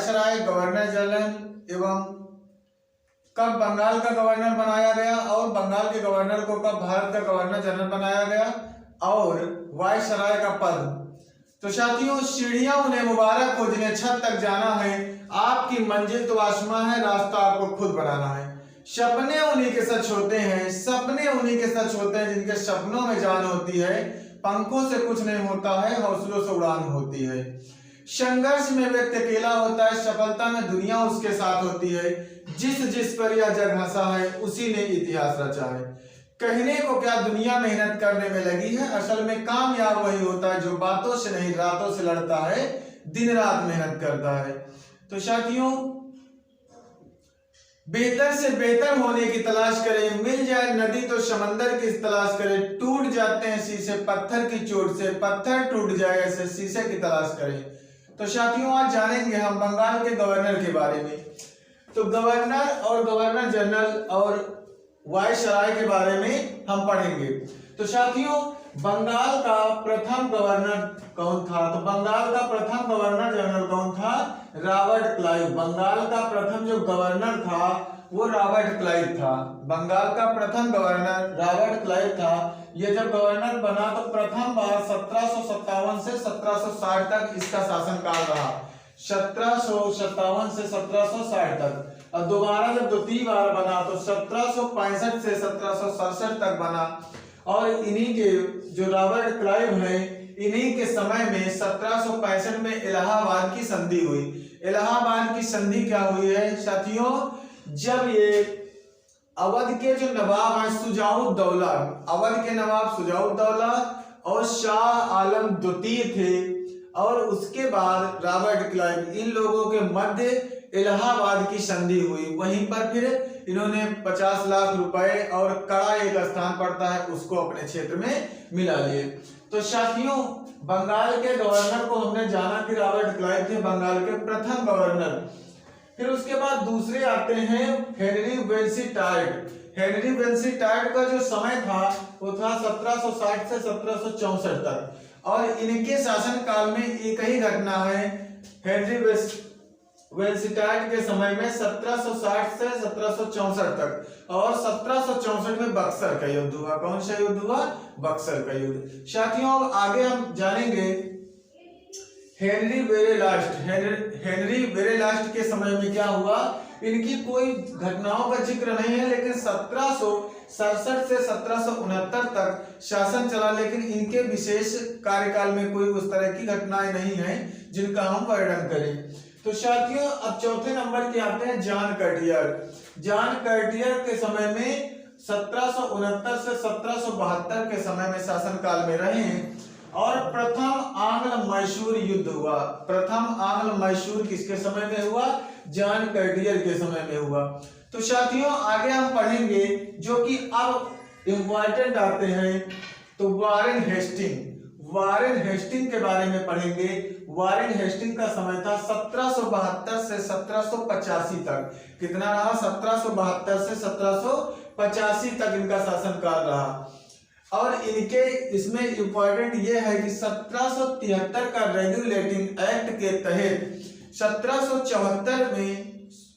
Viceroy, governor general एवं कब बंगाल का गवर्नर बनाया गया और बंगाल के गवर्नर को कब भारत का गवर्नर जनरल बनाया गया और वायसराय का पद। तो साथियों, सीढ़ियां उन्हें मुबारक हो जिन्हें छत तक जाना है, आपकी मंजिल तो आसमां है, रास्ता आपको खुद बनाना है। सपने उन्हीं के सच होते हैं, सपने उन्हीं के सच होते हैं जिनके सपनों में जान होती है। पंखों से कुछ नहीं होता है, हौसलों से उड़ान होती है। संघर्ष में व्यक्ति अकेला होता है, सफलता में दुनिया उसके साथ होती है। जिस पर यह जग हंसा है उसी ने इतिहास रचा है। कहने को क्या दुनिया मेहनत करने में लगी है, असल में कामयाब वही होता है जो बातों से नहीं रातों से लड़ता है, दिन रात मेहनत करता है। तो साथियों, बेहतर से बेहतर होने की तलाश करें, मिल जाए नदी तो समंदर की तलाश करें। टूट जाते हैं शीशे पत्थर की चोट से, पत्थर टूट जाए ऐसे शीशे की तलाश करें। तो साथियों, आज जानेंगे हम बंगाल के गवर्नर के बारे में। तो गवर्नर और गवर्नर जनरल और वायसराय के बारे में हम पढ़ेंगे। तो साथियों, बंगाल का प्रथम गवर्नर कौन था? तो बंगाल का प्रथम गवर्नर जनरल कौन था? Robert Clive. बंगाल का प्रथम जो गवर्नर था वो रॉबर्ट क्लाइव था। बंगाल का प्रथम गवर्नर रॉबर्ट क्लाइव था। ये जब गवर्नर बना तो प्रथम बार 1757 से 1760 तक इसका शासनकाल रहा। 1757 से 1760 तक। और दोबारा जब द्वितीय बार बना तो 1765 से 1767 तक बना। और इन्हीं के जो रॉबर्ट क्लाइव है, इन्हीं के समय में 1765 में इलाहाबाद की संधि हुई। इलाहाबाद की संधि क्या हुई है साथियों? जब ये अवध के जो नवाब हैं शुजाउद्दौला, अवध के नवाब शुजाउद्दौला और शाह आलम द्वितीय थे, और उसके बाद रॉबर्ट क्लाइव, इन लोगों के मध्य इलाहाबाद की संधि हुई। वहीं पर फिर इन्होंने 50 लाख रुपए और कड़ा एक स्थान पड़ता है उसको अपने क्षेत्र में मिला लिए। तो साथियों, बंगाल के गवर्नर को हमने जाना कि रॉबर्ट क्लाइव थे बंगाल के प्रथम गवर्नर। फिर उसके बाद दूसरे आते हैं हेनरी वेल्सी-टार्ट। हेनरी वेल्सी-टार्ट का जो समय था वो था 1760 से 1764 तक। और इनके शासन काल में एक ही घटना है। हेनरी वेल्सी-टार्ट के समय में 1760 से 1764 तक, और 1764 में बक्सर का युद्ध हुआ। कौन सा युद्ध हुआ? बक्सर का युद्ध। साथियों, अब आगे हम जानेंगे हेनरी वेरेलास्ट। हेनरी वेरेलास्ट के समय में क्या हुआ? इनकी कोई घटनाओं का जिक्र नहीं है, लेकिन 1767 से 1769 तक शासन चला, लेकिन इनके विशेष कार्यकाल में कोई उस तरह की घटनाएं नहीं है जिनका हम वर्णन करें। तो साथियों, अब चौथे नंबर के आते हैं जॉन कर्टियर। जॉन कर्टियर के समय में 1769 से 1772 के समय में शासन काल में रहे हैं। और प्रथम आंग्ल मैसूर युद्ध हुआ। प्रथम आंग्ल मैसूर किसके समय में हुआ? जॉन कर्टियर के समय में हुआ। तो साथियों, आगे हम पढ़ेंगे जो कि अब इंपॉर्टेंट आते हैं, तो वारेन हेस्टिंग। वारेन हेस्टिंग के बारे में पढ़ेंगे। वारेन हेस्टिंग का समय था 1772 से 1785 तक। कितना रहा? 1772 से 1785 तक इनका शासनकाल रहा। और इनके इसमें इंपॉर्टेंट ये है कि 1773 का रेगुलेटिंग एक्ट के तहत 1774 में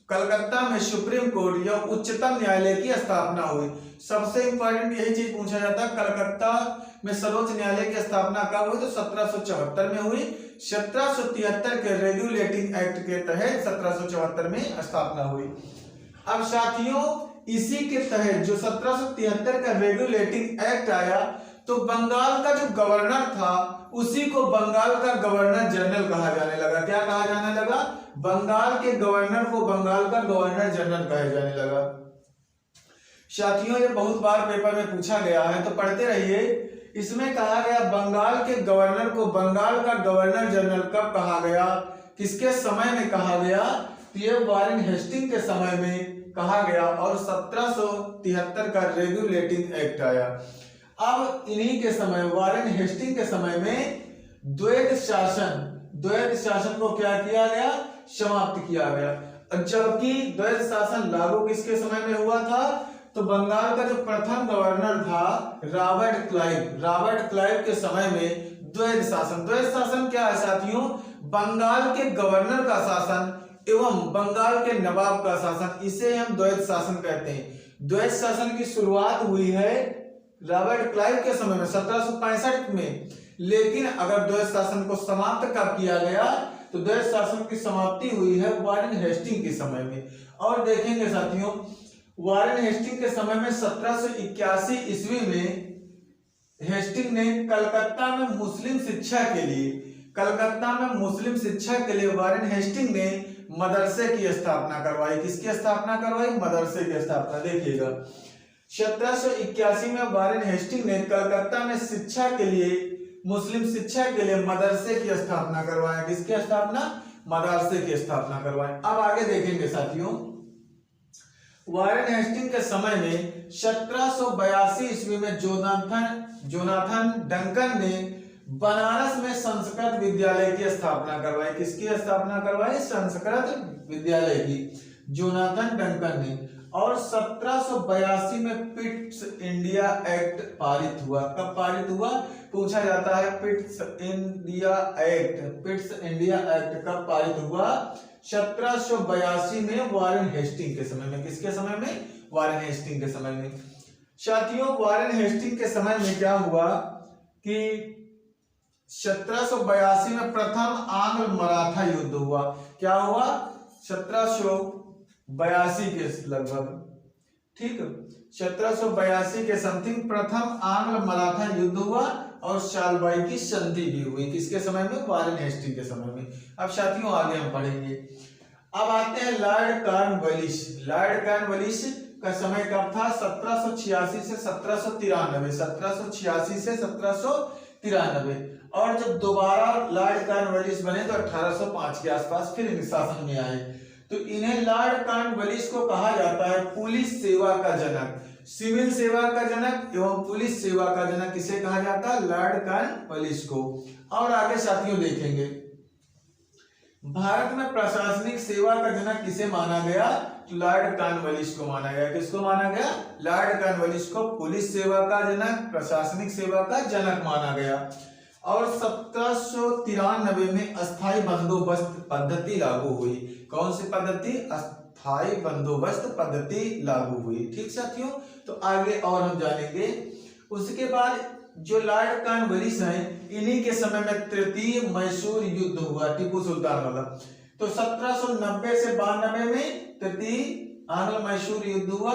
कलकत्ता में सुप्रीम कोर्ट या उच्चतम न्यायालय की स्थापना हुई। सबसे इंपॉर्टेंट यही चीज पूछा जाता है, कलकत्ता में सर्वोच्च न्यायालय की स्थापना कब हुई? तो 1774 में हुई। 1773 के रेगुलेटिंग एक्ट के तहत 1774 में स्थापना हुई। अब साथियों, इसी के तहत जो 1773 का रेगुलेटिंग एक्ट आया, तो बंगाल का जो गवर्नर था उसी को बंगाल का गवर्नर जनरल कहा जाने लगा। क्या कहा जाने लगा? बंगाल के गवर्नर को बंगाल का गवर्नर जनरल कहा जाने लगा। साथियों, ये बहुत बार पेपर में पूछा गया है, तो पढ़ते रहिए। इसमें कहा गया बंगाल के गवर्नर को बंगाल का गवर्नर जनरल कब कहा गया, किसके समय में कहा गया? तो ये वारेन हेस्टिंग के समय में कहा गया और 1773 का रेगुलेटिंग एक्ट आया। अब इन्हीं के समय, वारेन हेस्टिंग के समय में द्वैध शासन को क्या किया गया? समाप्त किया गया। जबकि द्वैध शासन लागू किसके समय में हुआ था? तो बंगाल का जो प्रथम गवर्नर था रॉबर्ट क्लाइव के समय में द्वैध शासन क्या है साथियों? बंगाल के गवर्नर का शासन एवं बंगाल के नवाब का शासन, इसे हम द्वैत शासन कहते हैं। द्वैत शासन की शुरुआत हुई है रॉबर्ट क्लाइव के समय में 1765 में, लेकिन अगर द्वैत शासन को समाप्त कब किया गया तो द्वैत शासन की समाप्ति हुई है वारेन हेस्टिंग के समय में। और देखेंगे साथियों, वारेन हेस्टिंग के समय में 1781 ईस्वी में हेस्टिंग ने कलकत्ता में मुस्लिम शिक्षा के लिए वारेन हेस्टिंग ने मदरसे की स्थापना करवाई। किसकी स्थापना करवाई? मदरसे की स्थापना। देखिएगा 1781 में वारेन हेस्टिंग ने कलकत्ता में शिक्षा के लिए, मुस्लिम शिक्षा के लिए मदरसे की स्थापना करवाया। किसकी स्थापना? मदरसे की स्थापना करवाई। अब आगे देखेंगे साथियों, वारेन हेस्टिंग के समय में 1782 ईस्वी में जोनाथन डंकन ने बनारस में संस्कृत विद्यालय की स्थापना करवाई। किसकी स्थापना करवाई? संस्कृत विद्यालय की, जोनाथन डंकन ने। और 1782 में पिट्स इंडिया एक्ट पारित हुआ। कब पारित हुआ? पूछा जाता है। पिट्स इंडिया एक्ट कब पारित हुआ? 1782 में वारेन हेस्टिंग के समय में। किसके समय में? वारेन हेस्टिंग के समय में। साथियों, वारेन हेस्टिंग के समय में क्या हुआ कि 1782 में प्रथम आंग्ल मराठा युद्ध हुआ। क्या हुआ? 1782 के लगभग, ठीक, 1782 के समथिंग प्रथम आंग्ल मराठा युद्ध हुआ और सालबाई की संधि भी हुई। किसके समय में? वारेन हेस्टिंग के समय में। अब साथियों आगे हम पढ़ेंगे। अब आते हैं लॉर्ड कॉर्नवालिस। लॉर्ड कॉर्नवालिस का समय कब था? 1786 से 1793, 1786 से 1793। और जब दोबारा लॉर्ड कॉर्नवालिस बने तो 1805 के आसपास फिर इन शासन में आए। तो इन्हें लॉर्ड कॉर्नवालिस को कहा जाता है पुलिस सेवा का जनक, सिविल सेवा का जनक एवं पुलिस सेवा का जनक। किसे कहा जाता है? लॉर्ड कॉर्नवालिस को। और आगे साथियों देखेंगे, भारत में प्रशासनिक सेवा का जनक किसे माना गया? लॉर्ड कॉर्नवालिस को माना गया। किसको माना गया? लॉर्ड कॉर्नवालिस को पुलिस सेवा का जनक, प्रशासनिक सेवा का जनक माना गया। और 1793 में अस्थाई बंदोबस्त पद्धति लागू हुई। कौन सी पद्धति? अस्थाई बंदोबस्त पद्धति लागू हुई। ठीक साथियों, तो आगे और हम जानेंगे। उसके बाद जो लॉर्ड कॉर्नवालिस हैं, इन्हीं के समय में तृतीय मैसूर युद्ध हुआ, टीपू सुल्तान वाला। तो 1790 से 92 में तृतीय आंग्ल मैसूर युद्ध हुआ।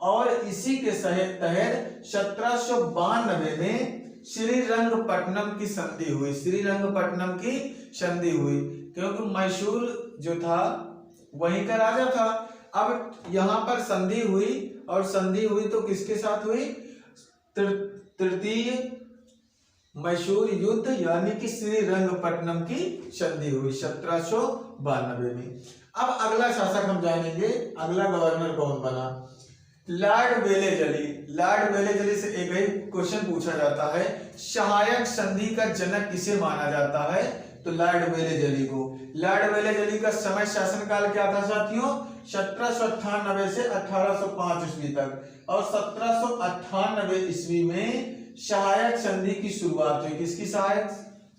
और इसी के तहत 1792 में श्रीरंगपट्टनम की संधि हुई। श्रीरंगपट्टनम की संधि हुई क्योंकि मैसूर जो था वहीं का राजा था। अब यहाँ पर संधि हुई, और संधि हुई तो किसके साथ हुई? तृतीय मैसूर युद्ध यानी कि श्रीरंगपट्टनम की संधि हुई 1792 में। अब अगला शासक हम जानेंगे, अगला गवर्नर कौन बना? Lord Wellesley. लॉर्ड वेलेजली से एक ही क्वेश्चन पूछा जाता है, सहायक संधि का जनक किसे माना जाता है? तो लॉर्ड वेलेजली को। लॉर्ड वेलेजली का समय शासनकाल क्या था साथियों? 1798 से 1805 ईस्वी तक। और 1798 ईस्वी में सहायक संधि की शुरुआत हुई। किसकी सहायक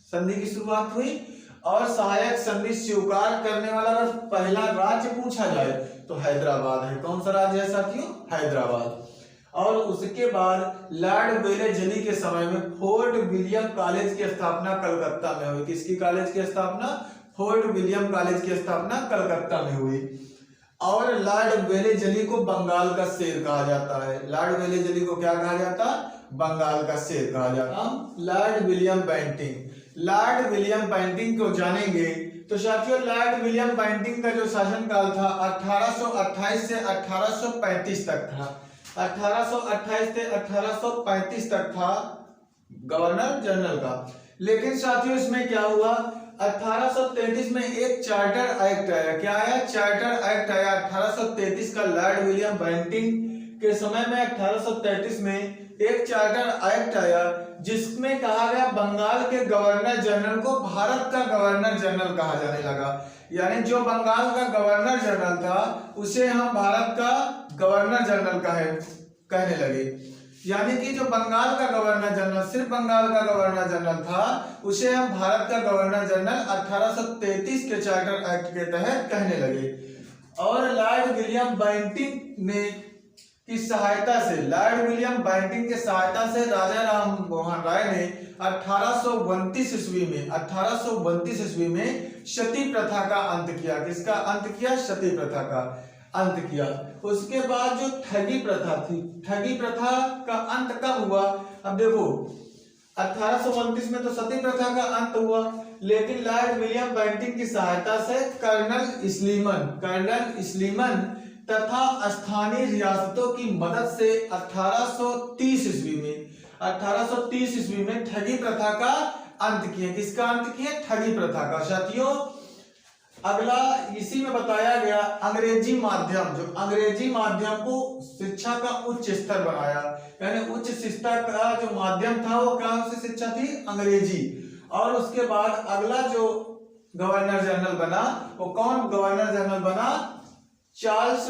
संधि की शुरुआत हुई? और सहायक संधि स्वीकार करने वाला अगर पहला राज्य पूछा जाए तो हैदराबाद है। कौन सा राज्य है साथियों? हैदराबाद। और उसके बाद लॉर्ड वेलेजली के समय में फोर्ट विलियम कॉलेज की स्थापना कलकत्ता में हुई। किसकी कॉलेज की स्थापना? फोर्ट विलियम कॉलेज की स्थापना कलकत्ता में हुई। और लॉर्ड वेलेजली को बंगाल का शेर कहा जाता है। लॉर्ड वेलेजली को क्या कहा जाता? बंगाल का शेर कहा जाता। Lord William Bentinck. Lord William Bentinck को जानेंगे तो साथियों, लॉर्ड विलियम बेंटिंक का जो शासनकाल था 1828 से 1835 तक था। 1828 से 1835 तक था गवर्नर जनरल का। लेकिन साथियों इसमें क्या हुआ? 1833 में एक चार्टर एक्ट आया। क्या आया? चार्टर एक्ट आया 1833 का। लॉर्ड विलियम बेंटिंक के समय में 1833 में एक चार्टर एक्ट आया जिसमें कहा गया बंगाल के गवर्नर जनरल को भारत का गवर्नर जनरल कहा जाने लगा। यानी जो बंगाल का गवर्नर जनरल था उसे हम भारत का गवर्नर जनरल कहने लगे। यानी कि जो बंगाल का गवर्नर जनरल, सिर्फ बंगाल का गवर्नर जनरल था, उसे हम भारत का गवर्नर जनरल 1833 के चार्टर एक्ट के तहत कहने लगे। और लॉर्ड विलियम बेंटिंक ने की सहायता से, लॉर्ड विलियम बेंटिंक की सहायता से राजा राम मोहन राय ने 1832 ईस्वी में सती प्रथा का अंत किया। किसका अंत किया? सती प्रथा का अंत किया। उसके बाद जो ठगी प्रथा थी, ठगी प्रथा का अंत कब हुआ? अब देखो 1829 में तो सती प्रथा का अंत हुआ, लेकिन लॉर्ड विलियम बेंटिंक की सहायता से कर्नल स्लीमन तथा स्थानीय रियासतों की मदद से 1830 ईस्वी में ठगी प्रथा का अंत किया। किसका अंत किया? ठगी प्रथा का। साथियों अगला इसी में बताया गया अंग्रेजी माध्यम, जो अंग्रेजी माध्यम को शिक्षा का उच्च स्तर बनाया, यानी उच्च शिक्षा का जो माध्यम था वो कौन सी शिक्षा थी? अंग्रेजी। और उसके बाद अगला जो गवर्नर जनरल बना वो कौन गवर्नर जनरल बना? चार्ल्स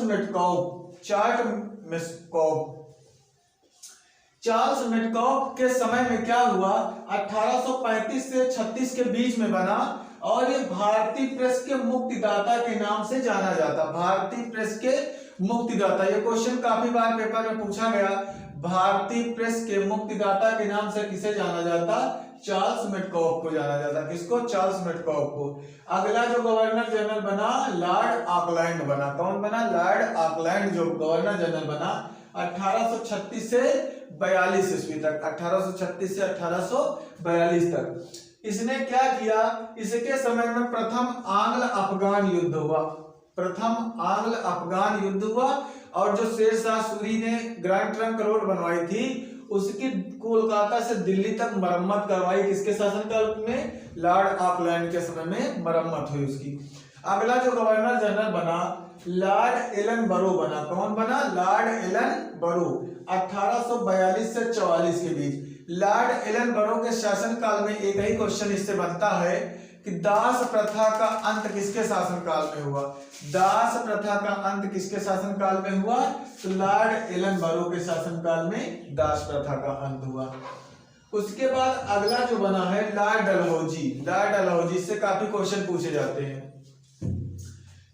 मेटकॉफ के समय में क्या हुआ? 1835 से 36 के बीच में बना, और ये भारतीय प्रेस के मुक्तिदाता के नाम से जाना जाता। भारतीय प्रेस के मुक्तिदाता, ये क्वेश्चन काफी बार पेपर में पूछा गया। भारतीय प्रेस के मुक्तिदाता के नाम से किसे जाना जाता? चार्ल्स मेटकॉफ को जाना जाता। किसको? चार्ल्स मेटकॉफ को। अगला जो गवर्नर जनरल बना लॉर्ड ऑकलैंड बना। कौन बना? लॉर्ड ऑकलैंड जो गवर्नर जनरल बना 1836 से 42 ईस्वी तक, 1836 से 1842 तक। इसने क्या किया? इसके समय में प्रथम आंग्ल अफगान युद्ध हुआ, और जो शेरशाह सूरी ने ग्रैंड ट्रंक रोड बनवाई थी उसकी कोलकाता से दिल्ली तक मरम्मत करवाई। किसके शासनकाल में? लॉर्ड ऑकलैंड के समय में मरम्मत हुई उसकी। अगला जो गवर्नर जनरल बना लॉर्ड एलन बरो बना। कौन बना? लॉर्ड एलन बरो 1842 से 44 के बीच। लॉर्ड एलन बरो के शासनकाल में एक ही क्वेश्चन इससे बनता है कि दास प्रथा का अंत किसके शासनकाल में हुआ? दास प्रथा का अंत किसके शासनकाल में हुआ? तो लॉर्ड एलन बरो के शासनकाल में दास प्रथा का अंत हुआ। उसके बाद अगला जो बना है लॉर्ड डलहौजी से काफी क्वेश्चन पूछे जाते हैं।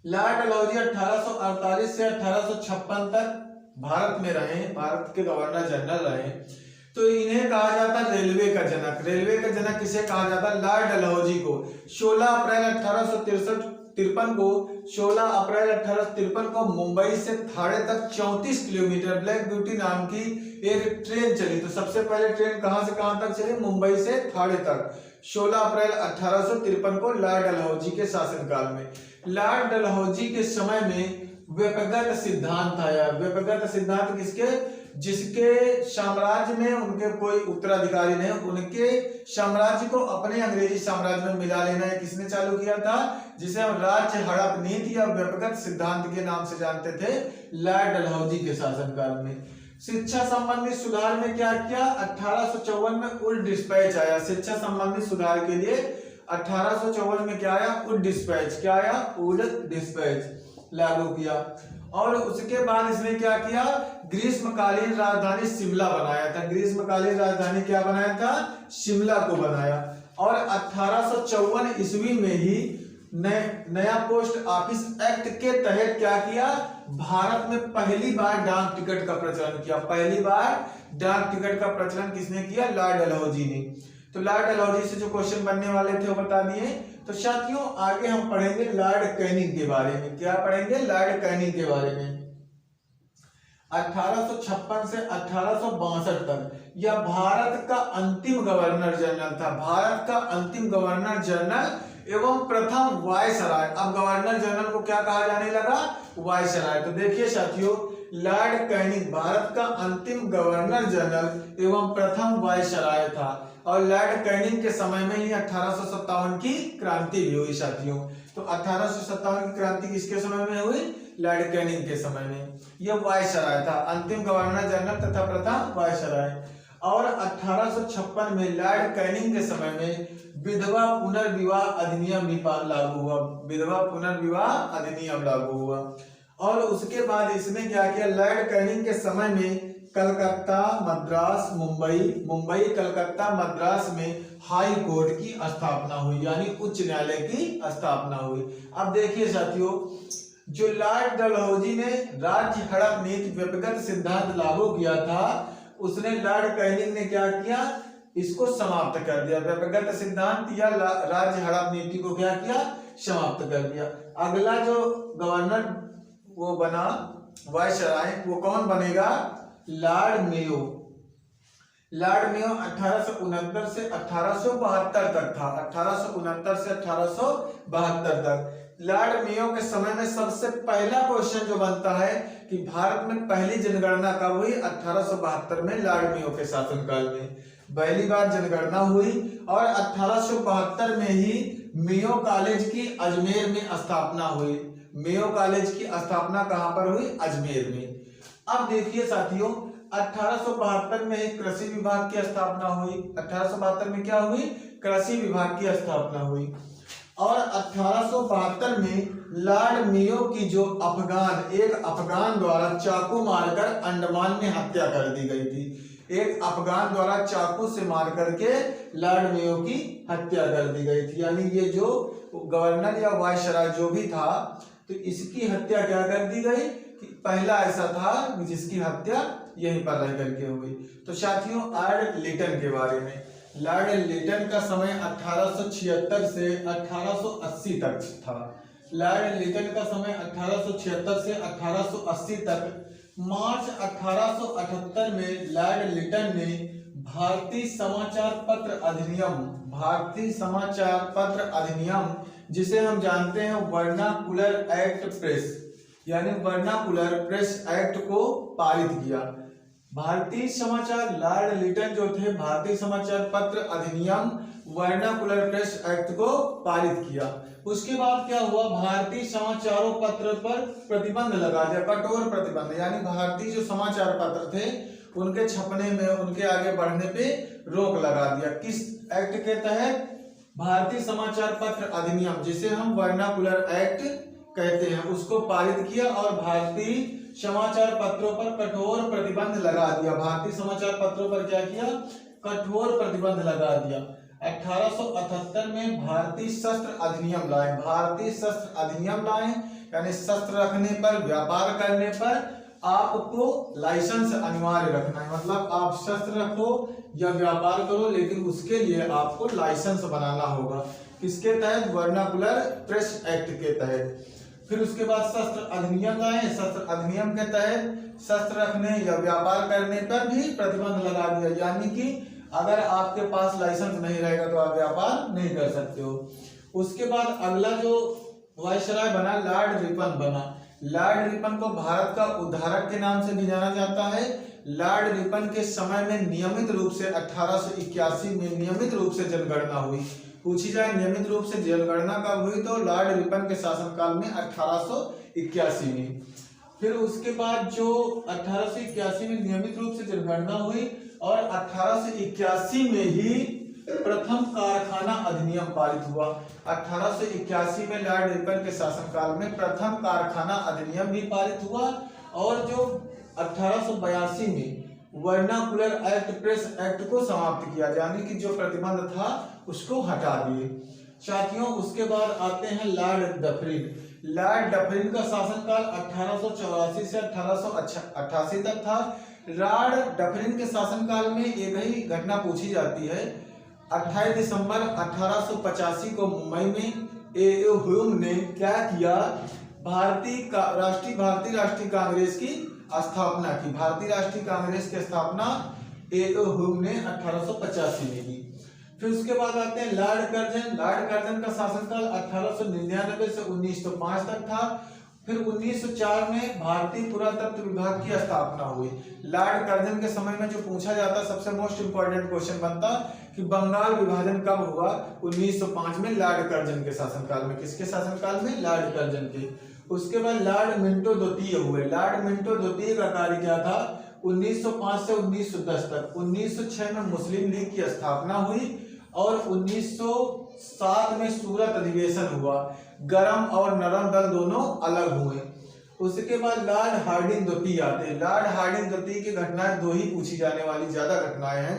लॉर्ड डलहौजी 1848 से 1856 तक भारत में रहे, भारत के गवर्नर जनरल रहे। तो इन्हें कहा जाता रेलवे का जनक। रेलवे का जनक किसे कहा जाता? लॉर्ड डलहौजी को। 16 अप्रैल 1853 को मुंबई से थाने तक 34 किलोमीटर ब्लैक ब्यूटी नाम की एक ट्रेन चली। तो सबसे पहले ट्रेन कहां से कहां तक चली? मुंबई से थाने तक। 16 अप्रैल 1853 को लॉर्ड डलहौजी के शासनकाल में। लॉर्ड डलहौजी के समय में व्यक्तिगत सिद्धांत आया। व्यक्तिगत सिद्धांत किसके? जिसके साम्राज्य में उनके कोई उत्तराधिकारी नहीं, उनके साम्राज्य को अपने अंग्रेजी साम्राज्य में मिला लेना है किसने चालू किया था? जिसे हम राज्य हड़प नीति या व्यक्तिगत सिद्धांत के नाम से जानते थे, लॉर्ड डलहौजी के शासनकाल में। शिक्षा संबंधी सुधार में क्या किया? 1854 में वुड डिस्पैच आया। शिक्षा संबंधी सुधार के लिए 1854 में क्या आया? Wood dispatch. क्या आया? वुड डिस्पैच लागू किया। और उसके बाद इसने क्या किया? ग्रीष्मकालीन राजधानी शिमला बनाया था। ग्रीष्मकालीन राजधानी क्या बनाया था? शिमला को बनाया। और 1854 ईस्वी में ही नया पोस्ट ऑफिस एक्ट के तहत क्या किया? भारत में पहली बार डाक टिकट का प्रचलन किया। पहली बार डाक टिकट का प्रचलन किसने किया? लॉर्ड डलहौजी ने। तो लॉर्ड डलहौजी से जो क्वेश्चन बनने वाले थे वो बता दिए। तो साथियों आगे हम पढ़ेंगे लॉर्ड कैनिंग के बारे में। क्या पढ़ेंगे? लॉर्ड कैनिंग के बारे में। 1856 से 1862 तक यह भारत का अंतिम गवर्नर जनरल था। भारत का अंतिम गवर्नर जनरल एवं प्रथम वायसराय। अब गवर्नर जनरल को क्या कहा जाने लगा? वायसराय। तो देखिए साथियों, लॉर्ड कैनिंग भारत का अंतिम गवर्नर जनरल एवं प्रथम वायसराय था। और लॉर्ड कैनिंग के समय में ही 1857 की क्रांति भी हुई साथियों। तो 1857 की क्रांति किसके समय में हुई? लॉर्ड कैनिंग के समय में। यह वायसराय था, अंतिम गवर्नर जनरल तथा प्रथम वायसराय। और 1856 में लॉर्ड कैनिंग के समय में विधवा पुनर्विवाह अधिनियम भी लागू हुआ। विधवा पुनर्विवाह अधिनियम लागू हुआ। और उसके बाद इसने क्या किया? लॉर्ड कैनिंग के समय में कलकत्ता, मद्रास, मुंबई, मुंबई, कलकत्ता, मद्रास में हाई कोर्ट की स्थापना हुई, यानी उच्च न्यायालय की स्थापना हुई। अब देखिए साथियों, जो लॉर्ड डलहौजी ने राज्य हड़प नीति व्यक्तिगत सिद्धांत लागू किया था, उसने लॉर्ड कैनिंग ने क्या किया, इसको समाप्त कर दिया। व्यक्तिगत सिद्धांत या राज्य हड़प नीति को क्या किया, समाप्त कर दिया। अगला जो गवर्नर वो बना वायसराय, वो कौन बनेगा, लॉर्ड मेयो। लॉर्ड मेयो 1869 से 1872 तक था, 1869 से 1872 तक। लॉर्ड मेयो के समय में सबसे पहला क्वेश्चन जो बनता है कि भारत में पहली जनगणना कब हुई, 1872 में, लॉर्ड मेयो के शासनकाल में पहली बार जनगणना हुई। और 1872 में ही मेयो कॉलेज की अजमेर में स्थापना हुई। मेयो कॉलेज की स्थापना कहां पर हुई, अजमेर में। अब देखिए साथियों, 1872 में एक कृषि विभाग की स्थापना हुई। 1872 में क्या हुई, कृषि विभाग की स्थापना हुई। और 1872 में लॉर्ड मेयो की जो एक अफगान द्वारा चाकू मारकर अंडमान में हत्या कर दी गई थी। एक अफगान द्वारा चाकू से मार करके लॉर्ड मेयो की हत्या कर दी गई थी। यानी ये जो गवर्नर या वायसराय जो भी था, तो इसकी हत्या क्या कर दी गई, कि पहला ऐसा था जिसकी हत्या यहीं पर रह करके हुई। तो साथियों, लॉर्ड लिटन के बारे में, लॉर्ड लिटन का समय 1876 से 1880 तक था। लॉर्ड लिटन का समय 1876 से 1880 तक। मार्च 1878 में लॉर्ड लिटन ने भारतीय समाचार पत्र अधिनियम, भारतीय समाचार पत्र अधिनियम, जिसे हम जानते हैं वर्नाकुलर एक्ट प्रेस, यानी वर्नाकुलर प्रेस एक्ट को पारित किया। भारतीय समाचार, लॉर्ड लिटन जो थे, भारतीय समाचार पत्र अधिनियम वर्नाकुलर प्रेस एक्ट को पारित किया। उसके बाद क्या हुआ, भारतीय समाचारों पत्र पर प्रतिबंध लगा दिया, कठोर प्रतिबंध, यानी भारतीय जो समाचार पत्र थे उनके छपने में, उनके आगे बढ़ने पे रोक लगा दिया। किस एक्ट के तहत, भारतीय समाचार पत्र अधिनियम, जिसे हम वर्नाकुलर एक्ट कहते हैं, उसको पारित किया और भारतीय समाचार पत्रों पर कठोर प्रतिबंध लगा दिया। भारतीय समाचार पत्रों पर क्या किया, कठोर प्रतिबंध लगा दिया। 1878 में भारतीय शस्त्र अधिनियम लाए, भारतीय शस्त्र अधिनियम लाए, यानी शस्त्र रखने पर, व्यापार करने पर आपको लाइसेंस अनिवार्य रखना है। मतलब आप शस्त्र रखो या व्यापार करो, लेकिन उसके लिए आपको लाइसेंस बनाना होगा। किसके तहत, वर्नाकुलर प्रेस एक्ट के तहत। फिर उसके बाद शस्त्र अधिनियम लाए, शस्त्र अधिनियम के तहत शस्त्र रखने या व्यापार करने पर भी प्रतिबंध लगा दिया। यानी कि अगर आपके पास लाइसेंस नहीं रहेगा तो आप व्यापार नहीं कर सकते हो। उसके बाद अगला जो वायसराय बना, लॉर्ड रिपन बना। लॉर्ड रिपन को भारत का उद्धारक के नाम से भी जाना जाता है। लॉर्ड रिपन के समय में नियमित रूप से 1881 में नियमित रूप से जनगणना हुई। पूछी जाए नियमित रूप से जनगणना कब हुई, तो लॉर्ड रिपन के शासनकाल में 1881 में। फिर उसके बाद जो 1881 में नियमित रूप से जनगणना हुई और 1881 में ही प्रथम कारखाना अधिनियम पारित हुआ। 1881 में लॉर्ड रिपन के शासनकाल में प्रथम कारखाना अधिनियम भी पारित हुआ। और जो 1882 में वर्नाकुलर एक्ट प्रेस एक्ट को समाप्त किया, यानी कि जो प्रतिबंध था उसको हटा दिए। साथियों, उसके बाद आते हैं लॉर्ड डफरिन। लॉर्ड डफरिन का शासनकाल 1884 से 1888 तक था। लॉर्ड डफरिन के शासनकाल में एक ही घटना पूछी जाती है। 28 दिसंबर 1885 को मुंबई में ए.ओ. ह्यूम ने क्या किया, भारतीय राष्ट्रीय कांग्रेस की स्थापना की। भारतीय राष्ट्रीय कांग्रेस की स्थापना ए.ओ. ह्यूम ने 1885 में की। फिर उसके बाद आते हैं लॉर्ड कर्जन। लॉर्ड कर्जन का शासनकाल 1899 से 1905 तक था। फिर 1904 में भारतीय पुरातत्व विभाग की स्थापना हुई। लॉर्ड कर्जन के समय में जो पूछा जाता, सबसे मोस्ट इंपॉर्टेंट क्वेश्चन बनता कि बंगाल विभाजन कब हुआ, 1905 में लॉर्ड कर्जन के शासनकाल में। किसके शासनकाल में, लॉर्ड कर्जन के। उसके बाद लॉर्ड मिंटो द्वितीय हुए। लॉर्ड मिंटो द्वितीय का कार्य क्या था, 1905 से 1910 तक। 1906 में मुस्लिम लीग की स्थापना हुई और 1907 में सूरत अधिवेशन हुआ। गरम और नरम दल दोनों अलग हुए। उसके बाद लॉर्ड हार्डिंग द्वितीय आते हैं। लॉर्ड हार्डिंग द्वितीय की घटनाएं दो ही पूछी जाने वाली ज्यादा घटनाएं हैं।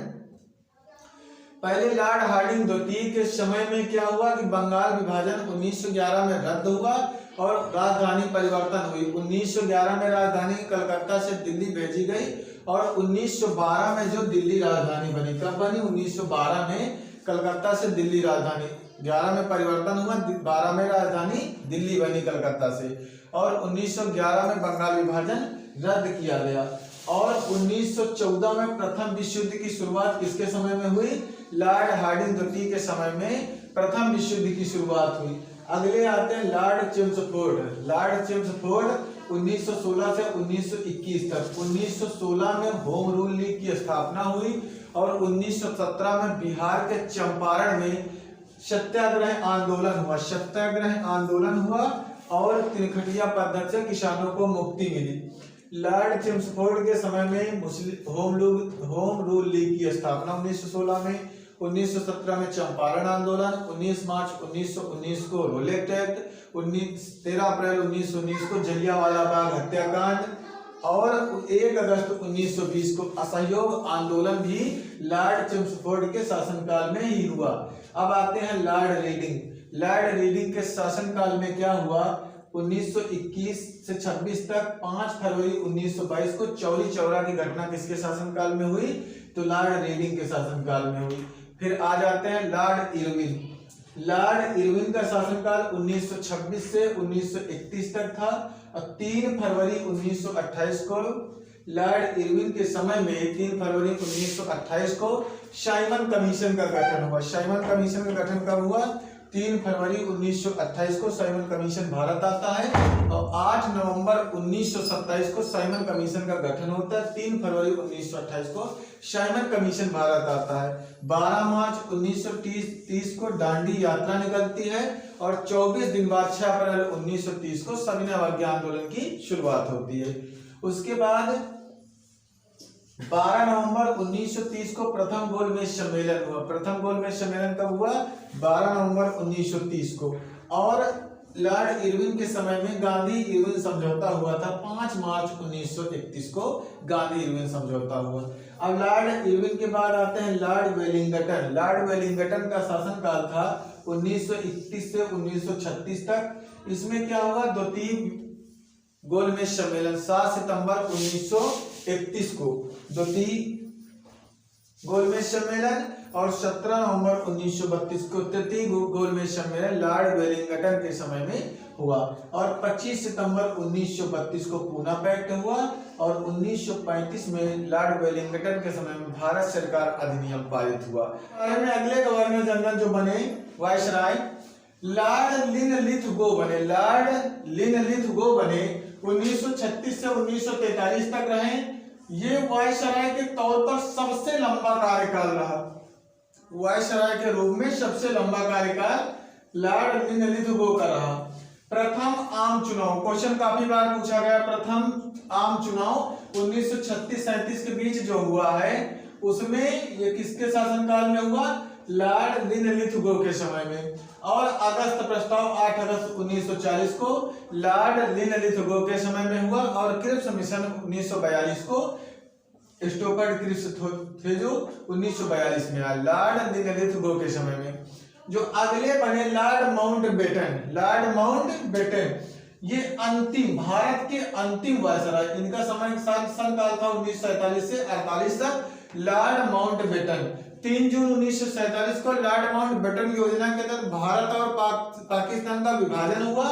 पहले लॉर्ड हार्डिंग द्वितीय के समय में क्या हुआ कि बंगाल विभाजन 1911 में रद्द हुआ और राजधानी परिवर्तन हुई। 1911 में राजधानी कलकत्ता से दिल्ली भेजी गई और 1912 में जो दिल्ली राजधानी बनी, कब बनी? 1912 में कलकत्ता से दिल्ली राजधानी, 11 में परिवर्तन हुआ, 12 में राजधानी दिल्ली बनी कलकत्ता से, और 1911 में बंगाल विभाजन रद्द किया गया। और 1914 में प्रथम विश्व युद्ध की शुरुआत किसके समय में हुई? लॉर्ड हार्डिंग द्वितीय के समय में प्रथम विश्व युद्ध की शुरुआत हुई। अगले आते हैं लॉर्ड चेम्सफोर्ड। लॉर्ड चेम्सफोर्ड 1916 से 1921 तक। 1916 में होम रूल लीग की स्थापना हुई और 1917 में बिहार के चंपारण में सत्याग्रह आंदोलन हुआ। सत्याग्रह आंदोलन हुआ और तिनखटिया पद्धति से किसानों को मुक्ति मिली। लॉर्ड चेम्सफोर्ड के समय में होम रूल लीग की स्थापना 1916 में, 1917 में चंपारण आंदोलन, 19 मार्च 1919 को रोलेट एक्ट, 13 अप्रैल 1919 को जलियांवाला बाग हत्याकांड और 1 अगस्त 1920 को असहयोग आंदोलन भी लॉर्ड चेम्सफोर्ड के शासनकाल में ही हुआ। अब आते हैं लॉर्ड रीडिंग। लॉर्ड रीडिंग के शासनकाल में क्या हुआ? 1921 से 26 तक 5 फरवरी 1922 को चौरी चौरा की घटना किसके शासनकाल में हुई? तो लॉर्ड रीडिंग के शासनकाल में हुई। फिर आ जाते हैं लॉर्ड इरविन। लॉर्ड इरविन का शासनकाल 1926 से 1931 तक था और 3 फरवरी 1928 को लॉर्ड इरविन के समय में 3 फरवरी 1928 को साइमन कमीशन का गठन हुआ। साइमन कमीशन का गठन कब हुआ? 3 फरवरी 1928 को साइमन कमीशन भारत आता है और 8 नवंबर 1927 को साइमन कमीशन का गठन होता है। 3 फरवरी 1928 को साइमन कमीशन भारत आता है। 12 मार्च 1930 को दांडी यात्रा निकलती है और 24 दिन बाद 6 अप्रैल 1930 को सविनय अवज्ञा आंदोलन की शुरुआत होती है। उसके बाद 12 नवंबर 1930 को प्रथम गोलमेज सम्मेलन हुआ। प्रथम गोलमेज सम्मेलन कब हुआ? 12 नवंबर 1930 को। और लॉर्ड इरविन के समय में गांधी इरविन समझौता हुआ था। 5 मार्च 1931 को गांधी इरविन समझौता हुआ। अब लॉर्ड इरविन के बाद आते हैं लॉर्ड वेलिंगटन। लॉर्ड वेलिंगटन का शासनकाल था 1931 से 1936 तक। इसमें क्या हुआ? द्वितीय गोलमेज सम्मेलन 7 सितंबर 1931 को द्वितीय गोलमेज सम्मेलन और 17 नवंबर 1932 को तृतीय गोलमेज सम्मेलन लॉर्ड वेलिंगटन के समय में हुआ और 25 सितंबर 1932 को पूना पैक्ट हुआ और 1935 में लॉर्ड वेलिंगटन के समय में भारत सरकार अधिनियम पारित हुआ। में अगले गवर्नर जनरल जो बने वायसराय लॉर्ड लिनलिथगो बने। लॉर्ड लिनलिथगो बने 1936 से 1943 तक रहे। ये वायसराय के तौर पर सबसे लंबा कार्यकाल रहा। वायसराय के रूप में सबसे लंबा कार्यकाल लॉर्ड लिनलिथगो का रहा। प्रथम आम चुनाव, क्वेश्चन काफी बार पूछा गया। प्रथम आम चुनाव 1936-37 के बीच जो हुआ है उसमें ये किसके शासनकाल में हुआ? लॉर्ड लिनलिथगो के समय में। और अगस्त प्रस्ताव 8 अगस्त 1940 को लॉर्ड लिनलिथगो के समय में हुआ और क्रिप्स मिशन 1942 को स्टोपर्ड क्रिप्स थे जो 1942 में आया लॉर्ड लिनलिथगो के समय में। जो अगले बने लॉर्ड माउंटबेटन। लॉर्ड माउंटबेटन ये अंतिम भारत के अंतिम वायसराय, इनका समय शासनकाल था 1947 से 48 तक। लॉर्ड माउंटबेटन 3 जून 1947 को लॉर्ड माउंटबेटन योजना के तहत भारत और पाकिस्तान का विभाजन हुआ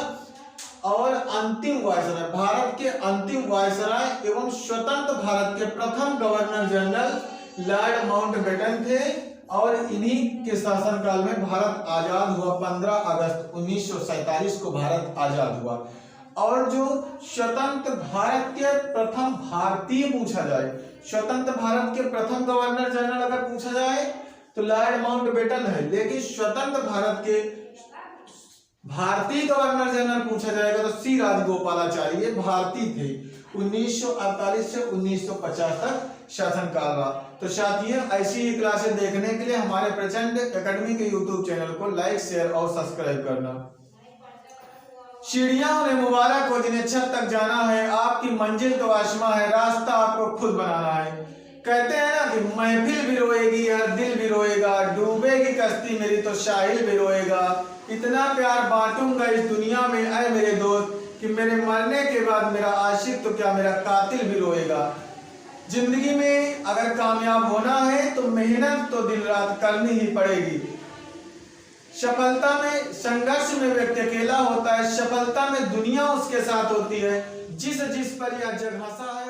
और अंतिम वायसराय, भारत के अंतिम वायसराय एवं स्वतंत्र भारत के प्रथम गवर्नर जनरल लॉर्ड माउंटबेटन थे और इन्हीं के शासनकाल में भारत आजाद हुआ। 15 अगस्त 1947 को भारत आजाद हुआ। और जो स्वतंत्र भारत के प्रथम भारतीय पूछा जाए, स्वतंत्र भारत के प्रथम गवर्नर जनरल अगर पूछा जाए तो लॉर्ड माउंटबेटन है, लेकिन स्वतंत्र भारत के भारतीय गवर्नर जनरल पूछा जाएगा तो सी राजगोपालाचारी भारतीय थे। 1948 से 1950 तक शासनकाल रहा। तो साथियों, ऐसी ही क्लासें देखने के लिए हमारे प्रचंड एकेडमी के यूट्यूब चैनल को लाइक, शेयर और सब्सक्राइब करना। सीढ़ियां उन्हें मुबारक हो जिन्हें छत तक जाना है, आपकी मंजिल तो आसमां है, रास्ता आपको खुद बनाना है। कहते हैं ना कि महफिल भी रोएगी, हर दिल भी रोएगा, डूबेगी कश्ती मेरी तो साहिल भी रोएगा। इतना प्यार बांटूंगा इस दुनिया में ऐ मेरे दोस्त कि मेरे मरने के बाद मेरा आशिक तो क्या मेरा कातिल भी रोएगा। जिंदगी में अगर कामयाब होना है तो मेहनत तो दिन रात करनी ही पड़ेगी। सफलता में, संघर्ष में व्यक्ति अकेला होता है, सफलता में दुनिया उसके साथ होती है। जिस जिस पर यह जग हंसा है